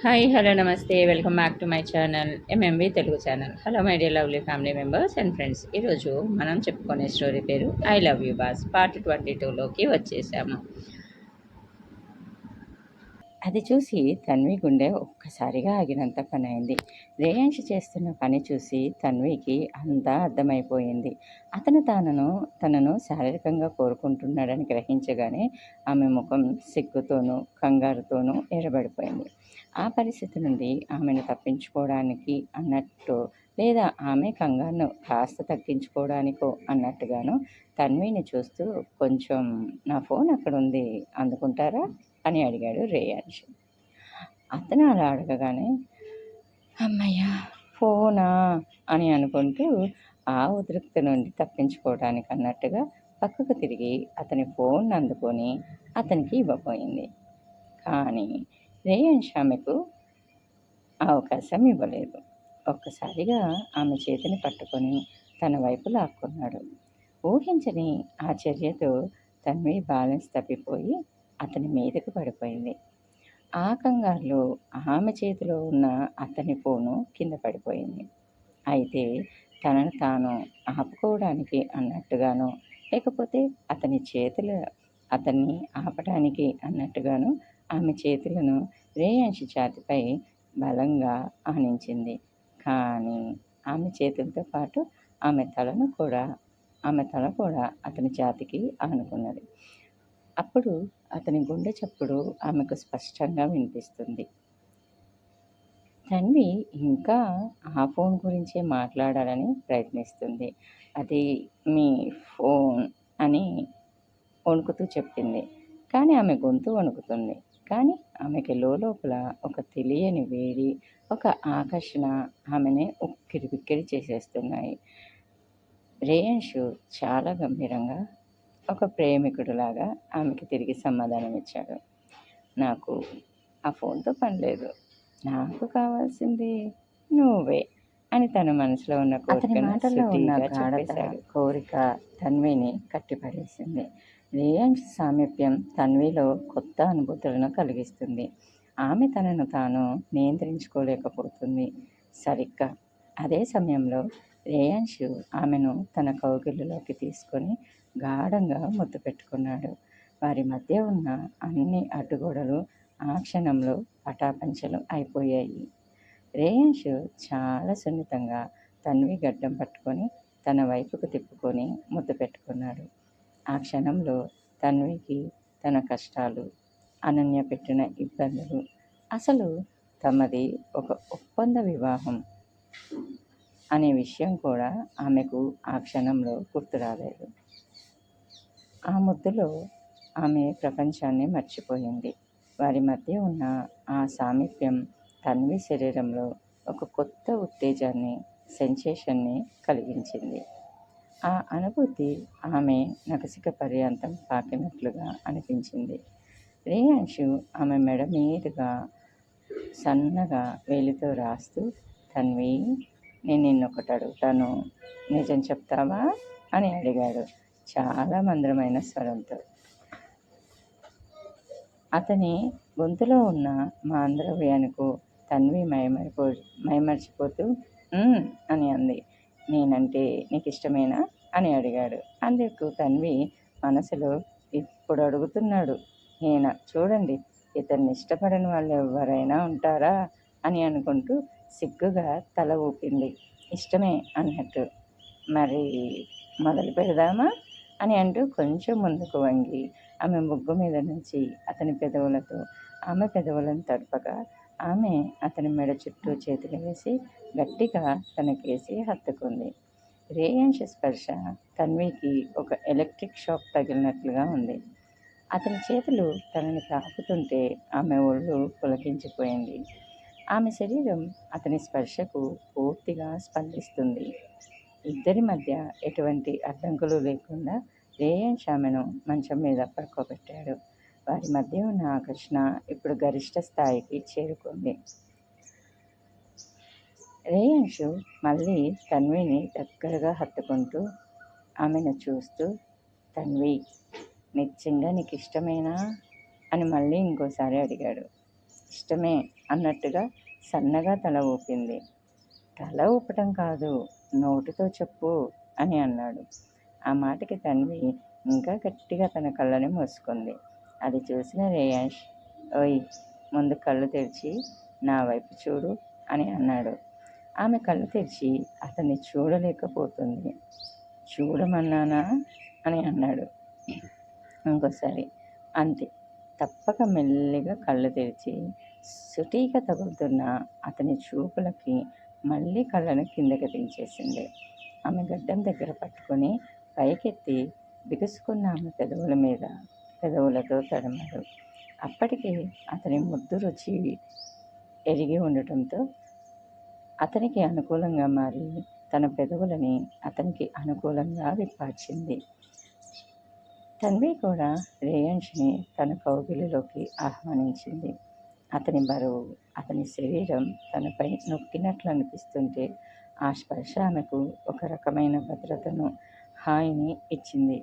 Hi hello నమస్తే welcome back to my channel MMV Telugu channel. Hello my dear lovely family members and friends. ఈరోజు మనం చెప్పుకునే story పేరు I love you boss part 22లోకి వచ్చేసాము. అది చూసి తన్వి గుండె ఒక్కసారిగా ఆగినంత పని అయింది. రేయాంష్ చేస్తున్న పని చూసి తన్వికి అంతా అర్థమైపోయింది. అతను తనను శారీరకంగా కోరుకుంటున్నాడని గ్రహించగానే ఆమె ముఖం సిగ్గుతోనూ కంగారుతోనూ ఎర్రబడిపోయింది. ఆ పరిస్థితి నుండి ఆమెను తప్పించుకోవడానికి అన్నట్టు, లేదా ఆమె కంగారును కాస్త తగ్గించుకోవడానికో అన్నట్టుగాను తన్విని చూస్తూ, కొంచెం నా ఫోన్ అక్కడుంది అందుకుంటారా అని అడిగాడు రేయాంష్. అతను అలా అడగగానే అమ్మయ్యా ఫోనా అని అనుకుంటూ ఆ ఉద్రిక్త నుండి తప్పించుకోవడానికి అన్నట్టుగా పక్కకు తిరిగి అతని ఫోన్ అందుకొని అతనికి ఇవ్వబోయింది. కానీ రేయాంష్ ఆమెకు అవకాశం ఇవ్వలేదు. ఒక్కసారిగా ఆమె చేతిని పట్టుకొని తన వైపు లాక్కున్నాడు. ఊహించని ఆ చర్యతో తన్వి బ్యాలెన్స్ తప్పిపోయి అతని మీదకు పడిపోయింది. ఆ కంగారులో ఆమె చేతిలో ఉన్న అతని ఫోను కింద పడిపోయింది. అయితే తనను తాను ఆపుకోవడానికి అన్నట్టుగానో, లేకపోతే అతన్ని ఆపడానికి అన్నట్టుగాను ఆమె చేతులను రేయాంష్ ఛాతీపై బలంగా ఆనించింది. కానీ ఆమె చేతులతో పాటు ఆమె తల కూడా అతని ఛాతీకి ఆనుకున్నది. అప్పుడు అతని గుండె చప్పుడు ఆమెకు స్పష్టంగా వినిపిస్తుంది. తన్వి ఇంకా ఆ ఫోన్ గురించే మాట్లాడాలని ప్రయత్నిస్తుంది. అది మీ ఫోన్ అని వణుకుతూ చెప్పింది. కానీ ఆమె గొంతు వణుకుతుంది. కానీ ఆమెకి లోపల ఒక తెలియని వేడి, ఒక ఆకర్షణ ఆమెని ఉక్కిరిబిక్కిరి చేసేస్తున్నాయి. రేయాంష్ చాలా గంభీరంగా, ఒక ప్రేమికుడిలాగా ఆమెకి తిరిగి సమాధానం ఇచ్చాడు. నాకు ఆ ఫోన్తో పని లేదు, నాకు కావాల్సింది నువ్వే అని తన మనసులో ఉన్న కోరిక తన్విని కట్టిపడేసింది. రేయాంష్ సామీప్యం తన్విలో కొత్త అనుభూతులను కలిగిస్తుంది. ఆమె తనను తాను నియంత్రించుకోలేకపోతుంది. సరిగ్గా అదే సమయంలో రేయాంష్ ఆమెను తన కౌగిలిలోకి తీసుకొని గాఢంగా ముద్దు పెట్టుకున్నాడు. వారి మధ్య ఉన్న అన్ని అడ్డుగోడలు ఆ క్షణంలో పటాపంచలు అయిపోయాయి. రేయాంష్ చాలా సున్నితంగా తన్వి గడ్డం పట్టుకొని తన వైపుకు తిప్పుకొని ముద్దు పెట్టుకున్నాడు. ఆ క్షణంలో తన్వికి తన కష్టాలు, అనన్య పెట్టిన ఇబ్బందులు, అసలు తమది ఒక ఒప్పంద వివాహం అనే విషయం కూడా ఆమెకు ఆ క్షణంలో గుర్తు రాలేదు. ఆ ముద్దులో ఆమె ప్రపంచాన్ని మర్చిపోయింది. వారి మధ్య ఉన్న ఆ సామీప్యం తన్వి శరీరంలో ఒక కొత్త ఉత్తేజాన్ని, సెన్సేషన్ని కలిగించింది. ఆ అనుభూతి ఆమె నకసిక పర్యంతం పాకినట్లుగా అనిపించింది. రేయాంష్ ఆమె మెడ మీదుగా సన్నగా వేలితో రాస్తూ, తన్వి, నేను నిన్నొకటి అడుగుతాను, నిజం చెప్తావా అని అడిగాడు చాలా మంద్రమైన స్వరంతో. అతని గొంతులో ఉన్న మాంద్రవ్యానికి తన్వి మైమర్చిపోతూ అని అంది. నేనంటే నీకు ఇష్టమేనా అని అడిగాడు. అందుకు తన్వి మనసులో, ఇప్పుడు అడుగుతున్నాడు నేనా, చూడండి ఇతన్ని ఇష్టపడని వాళ్ళు ఎవరైనా ఉంటారా అని అనుకుంటూ సిగ్గుగా తల ఊపింది. ఇష్టమే అన్నట్టు. మరి మొదలు పెడదామా అని అంటూ కొంచెం ముందుకు వంగి ఆమె ముగ్గు మీద నుంచి అతని పెదవులతో ఆమె పెదవులను తడపగా ఆమె అతని మెడ చుట్టూ చేతులు వేసి గట్టిగా తనకేసి హత్తుకుంది. రేయాంష్ స్పర్శ తన్వికి ఒక ఎలక్ట్రిక్ షాక్ తగిలినట్లుగా ఉంది. అతని చేతులు తనని తాకుతుంటే ఆమె ఒళ్ళు పులకించిపోయింది. ఆమె శరీరం అతని స్పర్శకు పూర్తిగా స్పందిస్తుంది. ఇద్దరి మధ్య ఎటువంటి అడ్డంకులు లేకుండా రేయాంష్ ఆమెను మంచం మీద పడుకోబెట్టాడు. వారి మధ్య ఉన్న ఆకర్షణ ఇప్పుడు గరిష్ట స్థాయికి చేరుకుంది. రేయాంష్ మళ్ళీ తన్విని దగ్గరగా హత్తుకుంటూ ఆమెను చూస్తూ, తన్వి, నిజంగా నీకు ఇష్టమేనా అని మళ్ళీ ఇంకోసారి అడిగాడు. ఇష్టమే అన్నట్టుగా సన్నగా తల ఊపింది. తల ఊపటం కాదు, నోటితో చెప్పు అని అన్నాడు. ఆ మాటకి తన్వి ఇంకా గట్టిగా తన కళ్ళని మూసుకుంది. అది చూసిన రేయాంష్, ఓయ్, ముందు కళ్ళు తెరిచి నా వైపు చూడు అని అన్నాడు. ఆమె కళ్ళు తెరిచి అతన్ని చూడలేకపోతుంది. చూడమన్నానా అని అన్నాడు ఇంకోసారి. అంతే, తప్పక మెల్లిగా కళ్ళు తెరిచి సుటీగా తగులుతున్న అతని చూపులకి మళ్ళీ కళ్ళను కిందకి దించేసింది. ఆమె గడ్డం దగ్గర పట్టుకొని పైకెత్తి బిగుసుకున్న ఆమె పెదవులతో తడిమాడు. అప్పటికి అతని ముద్దు రుచి ఎరిగి ఉండటంతో అతనికి అనుకూలంగా మారి తన పెదవులని అతనికి అనుకూలంగా విప్పార్చింది. తన్వి కూడా రేయాంష్ని తన కౌగిలిలోకి ఆహ్వానించింది. అతని బరువు, అతని శరీరం తనపై నొక్కినట్లు అనిపిస్తుంటే ఆ స్పర్శ ఆమెకు ఒక రకమైన భద్రతను, హాయిని ఇచ్చింది.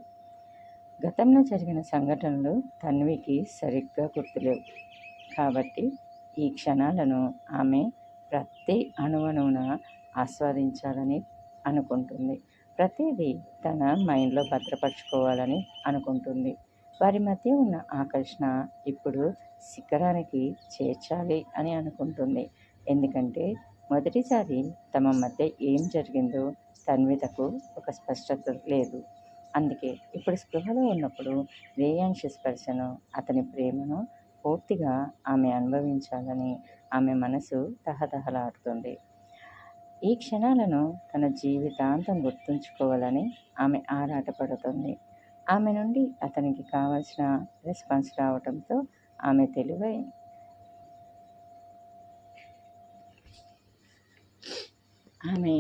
గతంలో జరిగిన సంఘటనలు తన్వికి సరిగ్గా గుర్తులేవు. కాబట్టి ఈ క్షణాలను ఆమె ప్రతి అణువణువున ఆస్వాదించాలని అనుకుంటుంది. ప్రతిదీ తన మైండ్లో భద్రపరచుకోవాలని అనుకుంటుంది. వారి మధ్య ఉన్న ఆకర్షణ ఇప్పుడు శిఖరానికి చేర్చాలి అని అనుకుంటుంది. ఎందుకంటే మొదటిసారి తమ మధ్య ఏం జరిగిందో తన్వితకు ఒక స్పష్టత లేదు. అందుకే ఇప్పుడు స్పృహలో ఉన్నప్పుడు రేయాంష్ స్పర్శను, అతని ప్రేమను పూర్తిగా ఆమె అనుభవించాలని ఆమె మనసు తహతహలాడుతుంది. ఈ క్షణాలను తన జీవితాంతం గుర్తుంచుకోవాలని ఆమె ఆరాటపడుతుంది. ఆమె నుండి అతనికి కావలసిన రెస్పాన్స్ రావడంతో ఆమె తెలివై ఆమె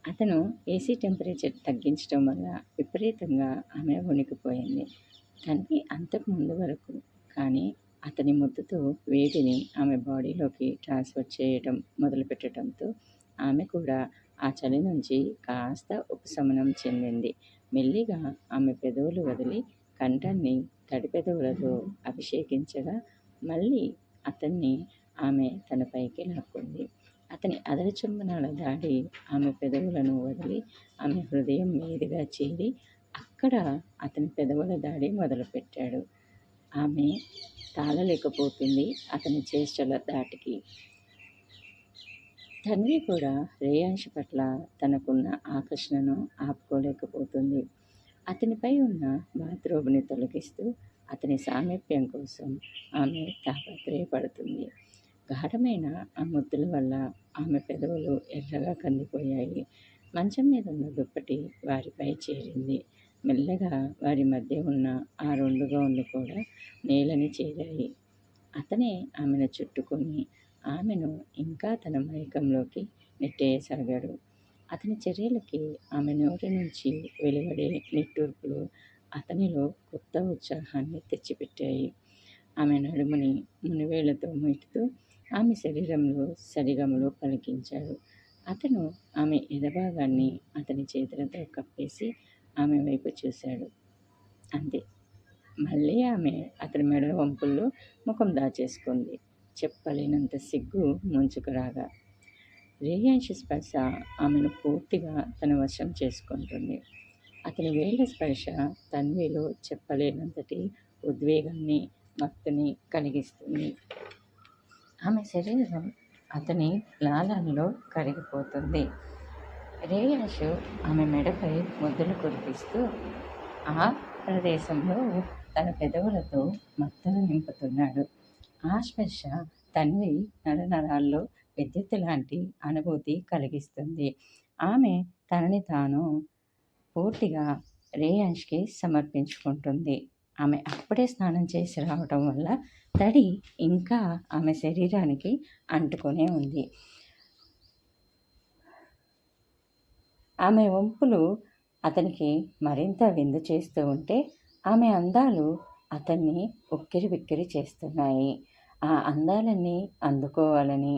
అతను ఏసీ టెంపరేచర్ తగ్గించడం వల్ల విపరీతంగా ఆమె వణికిపోయింది. తనకి అంతకు ముందు వరకు కానీ అతని ముద్దుతో వేడిని ఆమె బాడీలోకి ట్రాన్స్ఫర్ చేయడం మొదలుపెట్టడంతో ఆమె కూడా ఆ చలి నుంచి కాస్త ఉపశమనం చెందింది. మెల్లిగా ఆమె పెదవులు వదిలి కంఠాన్ని తడి పెదవులతో అభిషేకించగా మళ్ళీ అతన్ని ఆమె తన పైకి లాక్కుంది. అతని అదర చుంబనాల దాడి ఆమె పెదవులను వదిలి ఆమె హృదయం మీదుగా చేరి అక్కడ అతని పెదవుల దాడి మొదలుపెట్టాడు. ఆమె తాళలేకపోతుంది అతని చేష్టల దాటికి. తన్వి కూడా రేయాంష్ పట్ల తనకున్న ఆకర్షణను ఆపుకోలేకపోతుంది. అతనిపై ఉన్న బాత్రోబుని తొలగిస్తూ అతని సామీప్యం కోసం ఆమె తాపత్రయపడుతుంది. గాఢమైన ఆ ముద్దుల వల్ల ఆమె పెదవులు ఎర్రగా కందిపోయాయి. మంచం మీద ఉన్న దుప్పటి వారిపై చేరింది. మెల్లగా వారి మధ్య ఉన్న ఆ 2 గౌన్లు కూడా నేలని చేరాయి. అతనే ఆమెను చుట్టుకొని ఆమెను ఇంకా తన మైకంలోకి నెట్టేయసాగాడు. అతని చర్యలకి ఆమె నోటి నుంచి వెలువడే నిట్టూర్పులు అతనిలో కొత్త ఉత్సాహాన్ని తెచ్చిపెట్టాయి. ఆమె నడుముని మునివేళ్లతో మీటుతూ ఆమె శరీరంలో సరిగమలు పలికించాడు. అతను ఆమె ఎదభాగాన్ని అతని చేతులతో కప్పేసి ఆమె వైపు చూశాడు. అంతే, మళ్ళీ ఆమె అతని మెడ వంపుల్లో ముఖం దాచేసుకుంది. చెప్పలేనంత సిగ్గు ముంచుకురాగా రేయాంష్ స్పర్శ ఆమెను పూర్తిగా తన వశం చేసుకుంటుంది. అతని వేళ్ల స్పర్శ తన్విలో చెప్పలేనంతటి ఉద్వేగాన్ని, మత్తుని కలిగిస్తుంది. ఆమె శరీరం అతని లాలనలో కరిగిపోతుంది. రేయాంష్ ఆమె మెడపై ముద్దులు కురిపిస్తూ ఆ ప్రదేశంలో తన పెదవులతో మత్తును నింపుతున్నాడు. ఆ స్పర్శ తన్వి నరనరాల్లో విద్యుత్ లాంటి అనుభూతి కలిగిస్తుంది. ఆమె తనని తాను పూర్తిగా రేయాంష్కి సమర్పించుకుంటుంది. ఆమె అప్పుడే స్నానం చేసి రావటం వల్ల తడి ఇంకా ఆమె శరీరానికి అంటుకొనే ఉంది. ఆమె వంపులు అతనికి మరింత విందు చేస్తూ ఉంటే ఆమె అందాలు అతన్ని ఉక్కిరిబిక్కిరి చేస్తున్నాయి. ఆ అందాలన్నీ అందుకోవాలని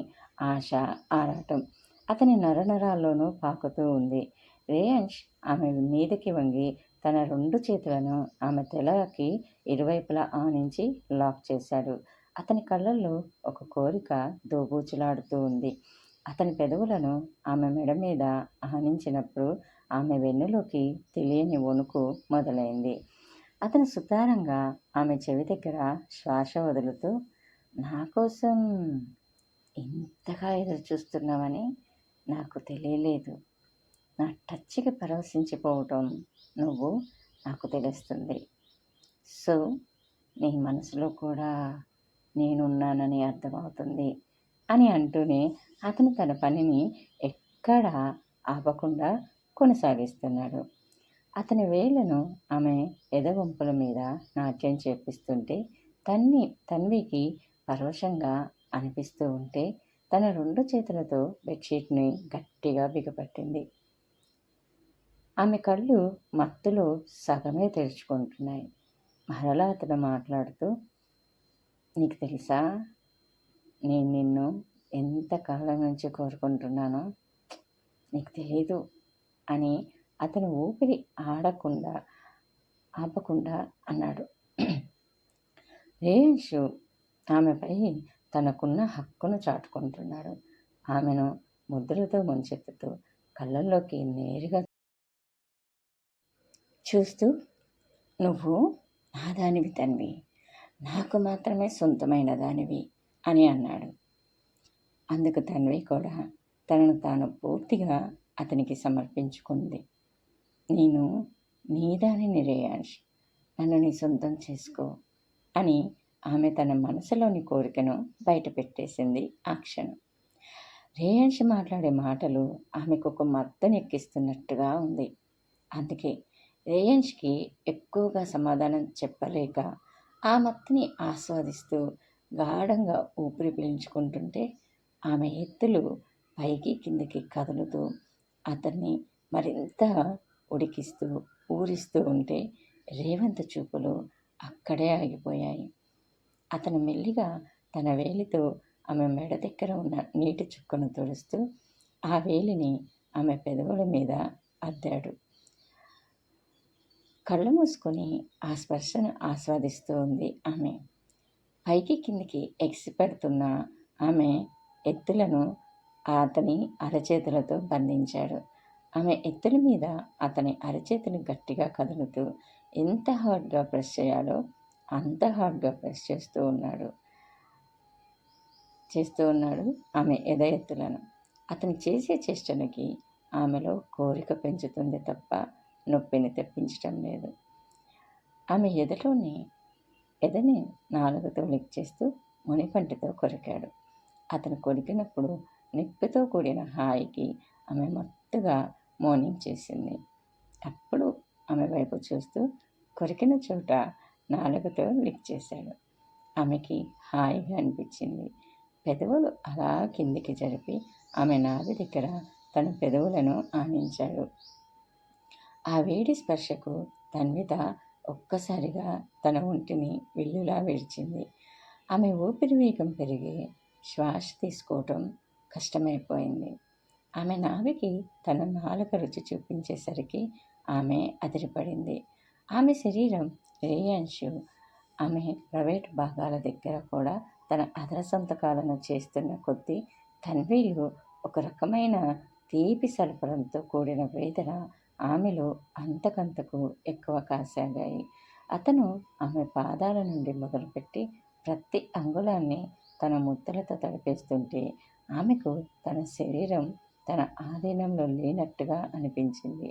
ఆశ, ఆరాటం అతని నరనరాల్లోనూ పాకుతూ ఉంది. రేయాంష్ ఆమె మీదకి వంగి తన 2 చేతులను ఆమె తలకి ఇరువైపులా ఆనించి లాక్ చేశాడు. అతని కళ్ళల్లో ఒక కోరిక దోబూచులాడుతూ ఉంది. అతని పెదవులను ఆమె మెడ మీద ఆనించినప్పుడు ఆమె వెన్నులోకి తెలియని వణుకు మొదలైంది. అతను సుతారంగా ఆమె చెవి దగ్గర శ్వాస వదులుతూ, నా కోసం ఇంతగా ఎదురుచూస్తున్నావని నాకు తెలియలేదు. నా టచ్‌కి పరవశించిపోవటం నువ్వు నాకు తెలుస్తుంది. సో, నీ మనసులో కూడా నేనున్నానని అర్థమవుతుంది అని అంటూనే అతను తన పనిని ఎక్కడా ఆపకుండా కొనసాగిస్తున్నాడు. అతని వేళ్ళను ఆమె ఎదవంపుల మీద నాట్యం చేపిస్తుంటే తన్వికి పరవశంగా అనిపిస్తూ ఉంటే తన 2 చేతులతో బెడ్‌షీట్‌ని గట్టిగా బిగపట్టింది. ఆమె కళ్ళు మత్తులో సగమే తెరుచుకుంటున్నాయి. మరలా అతను మాట్లాడుతూ, నీకు తెలుసా, నేను నిన్ను ఎంత కాలం నుంచి కోరుకుంటున్నానో నీకు తెలీదు అని అతను ఊపిరి ఆపకుండా అన్నాడు. రేయంషు ఆమెపై తనకున్న హక్కును చాటుకుంటున్నాడు. ఆమెను ముద్దులతో ముంచెత్తుతూ కళ్ళల్లోకి నేరుగా చూస్తూ, నువ్వు నా దానివి తన్వి, నాకు మాత్రమే సొంతమైన దానివి అని అన్నాడు. అందుకు తన్వి కూడా తనను తాను పూర్తిగా అతనికి సమర్పించుకుంది. నేను నీ దానిని రేయాంష్, నన్ను నీ సొంతం చేసుకో అని ఆమె తన మనసులోని కోరికను బయటపెట్టేసింది ఆ క్షణం. రేయాంష్ మాట్లాడే మాటలు ఆమెకు ఒక మత్తునెక్కిస్తున్నట్టుగా ఉంది. అందుకే రేయంష్కి ఎక్కువగా సమాధానం చెప్పలేక ఆ మత్తుని ఆస్వాదిస్తూ గాఢంగా ఊపిరి పీల్చుకుంటుంటే ఆమె ఎత్తులు పైకి కిందికి కదులుతూ అతన్ని మరింత ఉడికిస్తూ ఊరిస్తూ ఉంటే రేవంత్ చూపులు అక్కడే ఆగిపోయాయి. అతను మెల్లిగా తన వేలితో ఆమె మెడ దగ్గర ఉన్న నీటి చుక్కను తుడుస్తూ ఆ వేలిని ఆమె పెదవుల మీద అద్దాడు. కళ్ళు మూసుకొని ఆ స్పర్శను ఆస్వాదిస్తూ ఉంది ఆమె. పైకి కిందికి ఎగిసిపడుతున్న ఆమె ఎత్తులను అతని అరచేతులతో బంధించాడు. ఆమె ఎత్తుల మీద అతని అరచేతులు గట్టిగా కదులుతూ ఎంత హార్డ్గా ప్రెస్ చేయాలో అంత హార్డ్గా ప్రెస్ చేస్తూ ఉన్నాడు ఆమె ఎద ఎత్తులను. అతను చేసే చేష్టలకి ఆమెలో కోరిక పెంచుతుంది తప్ప నొప్పిని తెప్పించటం లేదు. ఆమె ఎదని నాలుకతో లిక్ చేస్తూ మునిపంటితో కొరికాడు. అతను కొరికినప్పుడు నిప్పుతో కూడిన హాయికి ఆమె మత్తుగా మౌనింగ్ చేసింది. అప్పుడు ఆమె వైపు చూస్తూ కొరికిన చోట నాలుకతో లిక్ చేశాడు. ఆమెకి హాయిగా అనిపించింది. పెదవులు అలా కిందికి జరిపి ఆమె నాభి దగ్గర తన పెదవులను ఆనించాడు. ఆ వేడి స్పర్శకు తన్విత ఒక్కసారిగా తన ఒంటిని విల్లులా విడిచింది. ఆమె ఊపిరి వేగం పెరిగి శ్వాస తీసుకోవటం కష్టమైపోయింది. ఆమె నాభికి తన నాలుక రుచి చూపించేసరికి ఆమె అదిరిపడింది. ఆమె శరీరం రేయాంషు ఆమె ప్రైవేట్ భాగాల దగ్గర కూడా తన అదర సంతకాలను చేస్తున్న కొద్దీ తన్విలో ఒక రకమైన తీపి సరఫరంతో కూడిన వేదన ఆమెలో అంతకంతకు ఎక్కువ కాసాగాయి. అతను ఆమె పాదాల నుండి మొదలుపెట్టి ప్రతి అంగుళాన్ని తన ముద్దలతో తడిపేస్తుంటే ఆమెకు తన శరీరం తన ఆధీనంలో లేనట్టుగా అనిపించింది.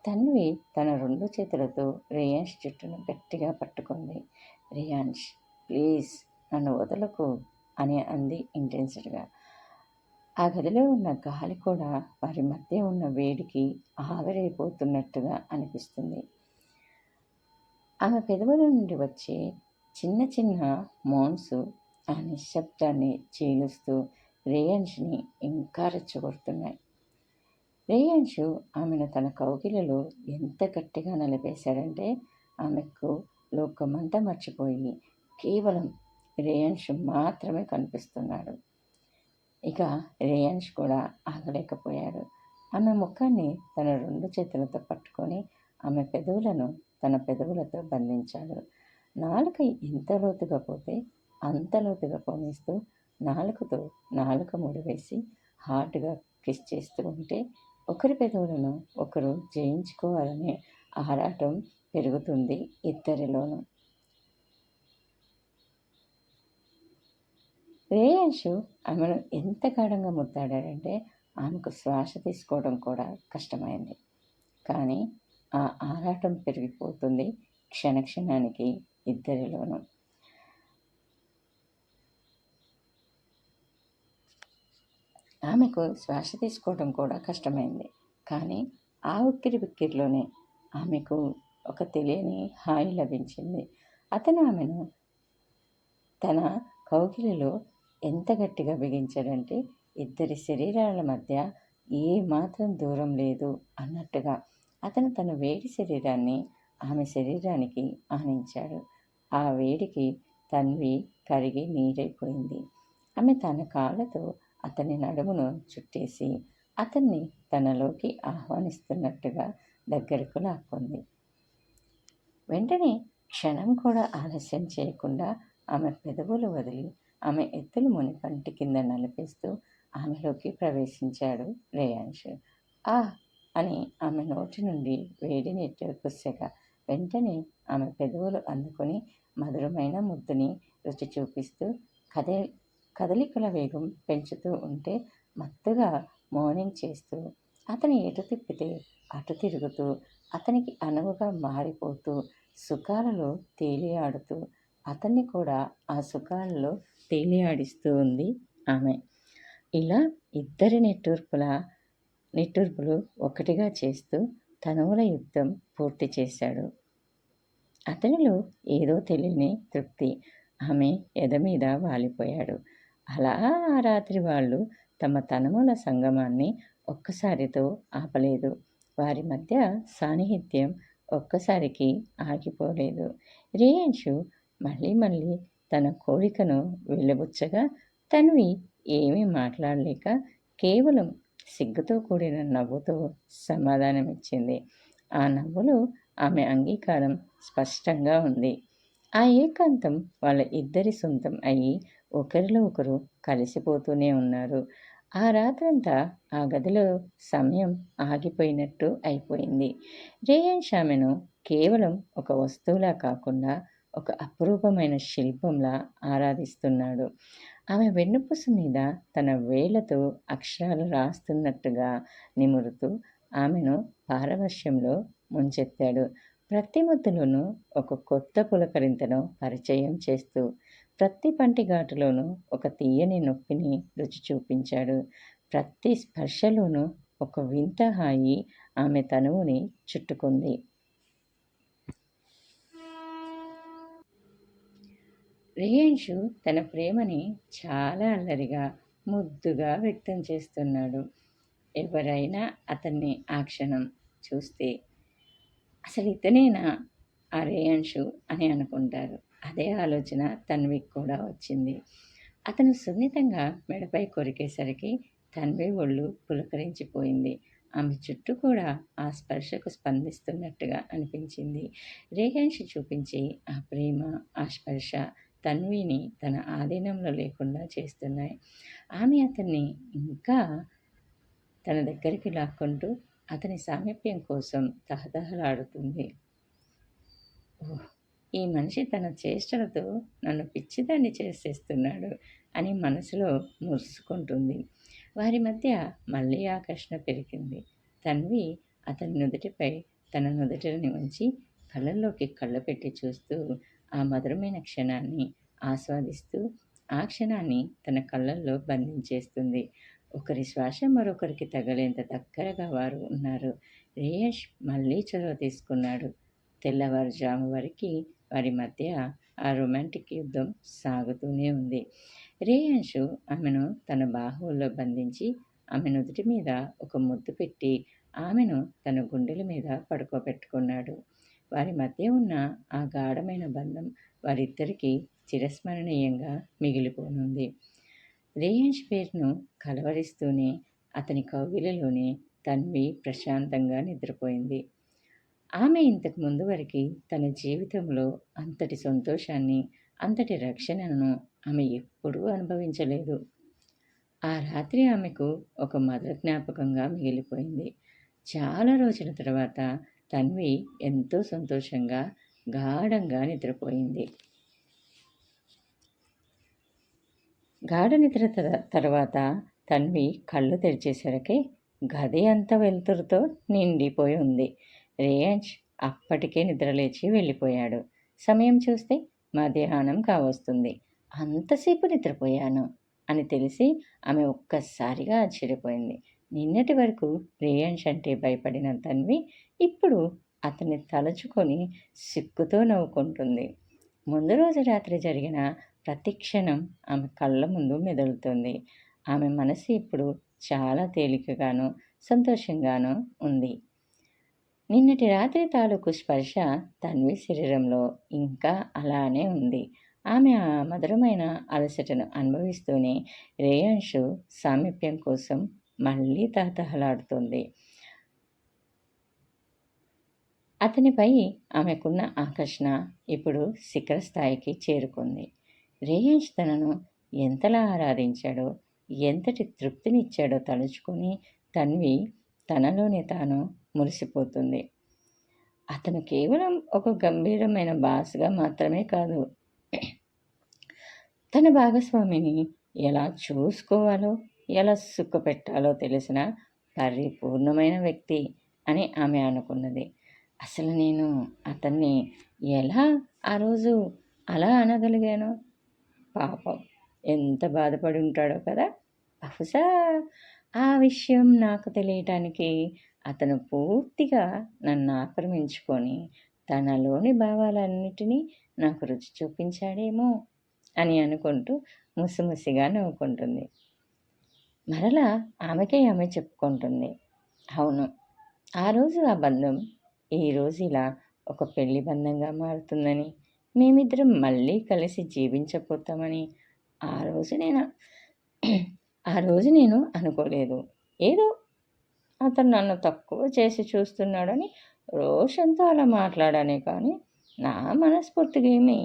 తన్వి తన 2 చేతులతో రేయాన్స్ జుట్టును గట్టిగా పట్టుకుంది. రేయాన్స్, ప్లీజ్ నన్ను వదలకు అని అంది ఇంటెన్స్డ్గా. ఆ గదిలో ఉన్న గాలి కూడా వారి మధ్య ఉన్న వేడికి ఆవిరైపోతున్నట్టుగా అనిపిస్తుంది. ఆమె పెదవుల నుండి వచ్చే చిన్న చిన్న మౌన్స్ ఆ నిశ్శబ్దాన్ని చీలుస్తూ రేయాన్స్ని ఇంకా రెచ్చగొడుతున్నాయి. రేయాన్షు ఆమెను తన కౌగిలిలో ఎంత గట్టిగా నలిపేశాడంటే ఆమెకు లోకమంతా మర్చిపోయి కేవలం రేయాన్షు మాత్రమే కనిపిస్తున్నాడు. ఇక రేయాన్స్ కూడా ఆగలేకపోయాడు. ఆమె ముఖాన్ని తన 2 చేతులతో పట్టుకొని ఆమె పెదవులను తన పెదవులతో బంధించాడు. నాలుక ఎంత లోతుగా పోతే అంత లోతుగా పోనిస్తూ నాలుకతో నాలుక ముడివేసి హార్డ్గా కిస్ చేస్తూ ఉంటే ఒకరి పెదవులను ఒకరు జయించుకోవాలనే ఆరాటం పెరుగుతుంది ఇద్దరిలోనూ. రేయంషు ఆమెను ఎంత గాఢంగా ముద్దాడాడంటే ఆమెకు శ్వాస తీసుకోవడం కూడా కష్టమైంది. కానీ ఆ ఆరాటం పెరిగిపోతుంది క్షణక్షణానికి ఇద్దరిలోనూ. ఆమెకు శ్వాస తీసుకోవడం కూడా కష్టమైంది. కానీ ఆ ఉక్కిరి బిక్కిరిలోనే ఆమెకు ఒక తెలియని హాయి లభించింది. అతను ఆమెను తన కౌగిలిలో ఎంత గట్టిగా బిగించాడంటే ఇద్దరి శరీరాల మధ్య ఏ మాత్రం దూరం లేదు అన్నట్టుగా అతను తన వేడి శరీరాన్ని ఆమె శరీరానికి ఆనించాడు. ఆ వేడికి తన్వి కరిగి నీరైపోయింది. ఆమె తన కాళ్ళతో అతని నడుమును చుట్టేసి అతన్ని తనలోకి ఆహ్వానిస్తున్నట్టుగా దగ్గరకు లాక్కుంది. వెంటనే క్షణం కూడా ఆలస్యం చేయకుండా ఆమె పెదవులు వదిలి ఆమె ఎత్తులు మునిపంటి కింద నలిపేస్తూ ఆమెలోకి ప్రవేశించాడు రేయాంష్. ఆ అని ఆమె నోటి నుండి వేడి నిట్టూర్పుసెగ. వెంటనే ఆమె పెదవులు అందుకొని మధురమైన ముద్దుని రుచి చూపిస్తూ కదలికల వేగం పెంచుతూ ఉంటే మత్తుగా మౌనింగ్ చేస్తూ అతని ఎటు తిప్పితే అటు తిరుగుతూ అతనికి అనువుగా మారిపోతూ సుఖాలలో తేలియాడుతూ అతన్ని కూడా ఆ సుఖాలలో తేలియాడిస్తూ ఉంది ఆమె. ఇలా ఇద్దరి నిట్టూర్పులు ఒకటిగా చేస్తూ తనువుల యుద్ధం పూర్తి చేశాడు. అతనిలో ఏదో తెలియని తృప్తి ఆమె ఎద మీద వాలిపోయాడు. అలా ఆ రాత్రి వాళ్ళు తమ తనువుల సంగమాన్ని ఒక్కసారితో ఆపలేదు. వారి మధ్య సాన్నిహిత్యం ఒక్కసారికి ఆగిపోలేదు. రేయంషు మళ్ళీ మళ్ళీ తన కోరికను వెలిబుచ్చగా తన్వి ఏమీ మాట్లాడలేక కేవలం సిగ్గుతో కూడిన నవ్వుతో సమాధానమిచ్చింది. ఆ నవ్వులో ఆమె అంగీకారం స్పష్టంగా ఉంది. ఆ ఏకాంతం వాళ్ళ ఇద్దరి సొంతం అయి ఒకరిలో ఒకరు కలిసిపోతూనే ఉన్నారు. ఆ రాత్రంతా ఆ గదిలో సమయం ఆగిపోయినట్టు అయిపోయింది. రేయంష్ ఆమెను కేవలం ఒక వస్తువులా కాకుండా ఒక అపురూపమైన శిల్పంలా ఆరాధిస్తున్నాడు. ఆమె వెన్నుపూస మీద తన వేళ్లతో అక్షరాలు రాస్తున్నట్టుగా నిమురుతూ ఆమెను పారవశ్యంలో ముంచెత్తాడు. ప్రతి ముద్దులోనూ ఒక కొత్త పులకరింతను పరిచయం చేస్తూ ప్రతి పంటిఘాటులోనూ ఒక తీయని నొప్పిని రుచి చూపించాడు. ప్రతి స్పర్శలోనూ ఒక వింత హాయి ఆమె తనువుని చుట్టుకుంది. రేయంషు తన ప్రేమని చాలా అల్లరిగా ముద్దుగా వ్యక్తం చేస్తున్నాడు. ఎవరైనా అతన్ని ఆ క్షణం చూస్తే అసలు ఇతనేనా ఆ రేయంషు అని అనుకుంటారు. అదే ఆలోచన తన్వికి కూడా వచ్చింది. అతను సున్నితంగా మెడపై కొరికేసరికి తన్వి ఒళ్ళు పులకరించిపోయింది. ఆమె చుట్టూ కూడా ఆ స్పర్శకు స్పందిస్తున్నట్టుగా అనిపించింది. రేయంష్ చూపించే ఆ ప్రేమ, ఆ స్పర్శ తన్విని తన ఆధీనంలో లేకుండా చేస్తున్నాయి. ఆమె అతన్ని ఇంకా తన దగ్గరికి లాక్కుంటూ అతని సామీప్యం కోసం తహతహలాడుతుంది. ఓహ్! ఈ మనిషి తన చేష్టలతో నన్ను పిచ్చిదాన్ని చేసేస్తున్నాడు అని మనసులో మురుసుకుంటుంది. వారి మధ్య మళ్ళీ ఆకర్షణ పెరిగింది. తన్వి అతని నుదుటిపై తన నుదుటిని ఉంచి కళ్ళల్లోకి కళ్ళు పెట్టి చూస్తూ ఆ మధురమైన క్షణాన్ని ఆస్వాదిస్తూ ఆ క్షణాన్ని తన కళ్ళల్లో బంధించేస్తుంది. ఒకరి శ్వాస మరొకరికి తగిలేంత దగ్గరగా వారు ఉన్నారు. రేయష్ మళ్ళీ చొరవ తీసుకున్నాడు. తెల్లవారుజాము వరకు వారి మధ్య ఆ రొమాంటిక్ యుద్ధం సాగుతూనే ఉంది. రేయంషు ఆమెను తన బాహువుల్లో బంధించి ఆమె నుదుటి మీద ఒక ముద్దు పెట్టి ఆమెను తన గుండెల మీద పడుకోబెట్టుకున్నాడు. వారి మధ్య ఉన్న ఆ గాఢమైన బంధం వారిద్దరికీ చిరస్మరణీయంగా మిగిలిపోనుంది. రేయంష్ పేరును కలవరిస్తూనే అతని కౌగిలిలోనే తన్వి ప్రశాంతంగా నిద్రపోయింది. ఆమె ఇంతకు ముందు వరకు తన జీవితంలో అంతటి సంతోషాన్ని, అంతటి రక్షణను ఆమె ఎప్పుడూ అనుభవించలేదు. ఆ రాత్రి ఆమెకు ఒక మధుర జ్ఞాపకంగా మిగిలిపోయింది. చాలా రోజుల తర్వాత తన్వి ఎంతో సంతోషంగా, గాఢంగా నిద్రపోయింది. గాఢ నిద్ర తర్వాత తన్వి కళ్ళు తెరిచేసరికి గది అంతా వెలుతురుతో నిండిపోయి ఉంది. రేయంష్ అప్పటికే నిద్రలేచి వెళ్ళిపోయాడు. సమయం చూస్తే మధ్యాహ్నం కావస్తుంది. అంతసేపు నిద్రపోయాను అని తెలిసి ఆమె ఒక్కసారిగా ఆశ్చర్యపోయింది. నిన్నటి వరకు రేయంష్ అంటే భయపడిన తన్వి ఇప్పుడు అతన్ని తలుచుకొని సిగ్గుతో నవ్వుకుంటుంది. ముందు రోజు రాత్రి జరిగిన ప్రతి క్షణం ఆమె కళ్ళ ముందు మెదులుతుంది. ఆమె మనసు ఇప్పుడు చాలా తేలికగాను, సంతోషంగాను ఉంది. నిన్నటి రాత్రి తాలూకు స్పర్శ తన్వి శరీరంలో ఇంకా అలానే ఉంది. ఆమె ఆ మధురమైన అలసటను అనుభవిస్తూనే రేయాన్షు సామీప్యం కోసం మళ్ళీ తహతహలాడుతుంది. అతనిపై ఆమెకున్న ఆకర్షణ ఇప్పుడు శిఖర స్థాయికి చేరుకుంది. రేయంష్ తనను ఎంతలా ఆరాధించాడో, ఎంతటి తృప్తినిచ్చాడో తలుచుకొని తన్వి తనలోనే తాను మురిసిపోతుంది. అతను కేవలం ఒక గంభీరమైన బాస్గా మాత్రమే కాదు, తన భాగస్వామిని ఎలా చూసుకోవాలో, ఎలా సుఖపెట్టాలో తెలిసిన పరిపూర్ణమైన వ్యక్తి అని ఆమె అనుకున్నది. అసలు నేను అతన్ని ఎలా ఆ రోజు అలా అనగలిగాను? పాపం ఎంత బాధపడి ఉంటాడో కదా. బహుశా ఆ విషయం నాకు తెలియటానికి అతను పూర్తిగా నన్ను ఆక్రమించుకొని తనలోని భావాలన్నిటినీ నాకు రుచి చూపించాడేమో అని అనుకుంటూ ముసిముసిగా నవ్వుకుంటుంది. మరలా ఆమెకే ఆమె చెప్పుకుంటుంది, అవును, ఆ రోజు ఆ బంధం ఈరోజు ఇలా ఒక పెళ్లి బంధంగా మారుతుందని, మేమిద్దరం మళ్ళీ కలిసి జీవించబోతామని ఆ రోజు నేను అనుకోలేదు. ఏదో అతను నన్ను తక్కువ చేసి చూస్తున్నాడని రోషంతో అలా మాట్లాడానే కానీ నా మనస్ఫూర్తిగా ఏమీ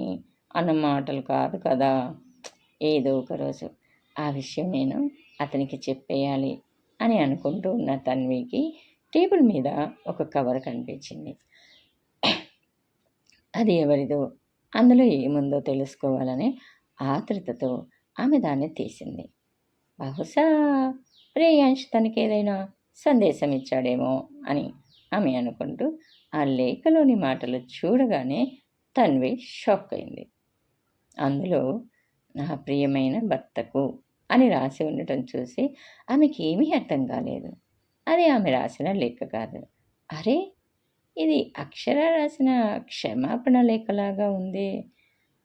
అన్న మాటలు కాదు కదా. ఏదో ఒకరోజు ఆ విషయం నేను అతనికి చెప్పేయాలి అని అనుకుంటూ ఉన్న తన్వికి టేబుల్ మీద ఒక కవర్ కనిపించింది. అది ఎవరిదో, అందులో ఏముందో తెలుసుకోవాలనే ఆతృతతో ఆమె దాన్ని తీసింది. బహుశా రేయాంష్ తనకేదైనా సందేశం ఇచ్చాడేమో అని ఆమె అనుకుంటూ ఆ లేఖలోని మాటలు చూడగానే తన్వి షాక్ అయింది. అందులో నా ప్రియమైన భర్తకు అని రాసి ఉండటం చూసి ఆమెకి ఏమీ అర్థం కాలేదు. అది ఆమె రాసిన లేఖ కాదు. అరే, ఇది అక్షర రాసిన క్షమాపణ లేఖలాగా ఉంది.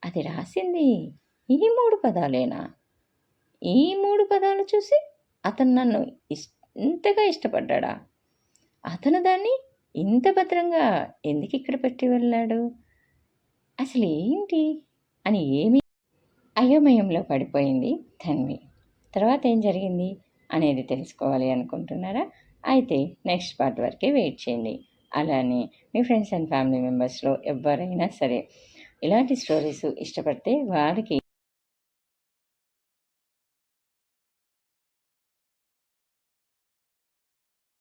అది రాసింది ఈ 3 పదాలేనా? ఈ 3 పదాలు చూసి అతను నన్ను ఇంతగా ఇష్టపడ్డా? అతను దాన్ని ఇంత భద్రంగా ఎందుకు ఇక్కడ పెట్టి వెళ్ళాడు? అసలు ఏంటి అని ఏమీ అయోమయంలో పడిపోయింది తన్వి. తర్వాత ఏం జరిగింది అనేది తెలుసుకోవాలి అనుకుంటున్నారా? అయితే నెక్స్ట్ పార్ట్ వరకే వెయిట్ చేయండి. అలానే మీ ఫ్రెండ్స్ అండ్ ఫ్యామిలీ మెంబర్స్లో ఎవరైనా సరే ఇలాంటి స్టోరీస్ ఇష్టపడితే వారికి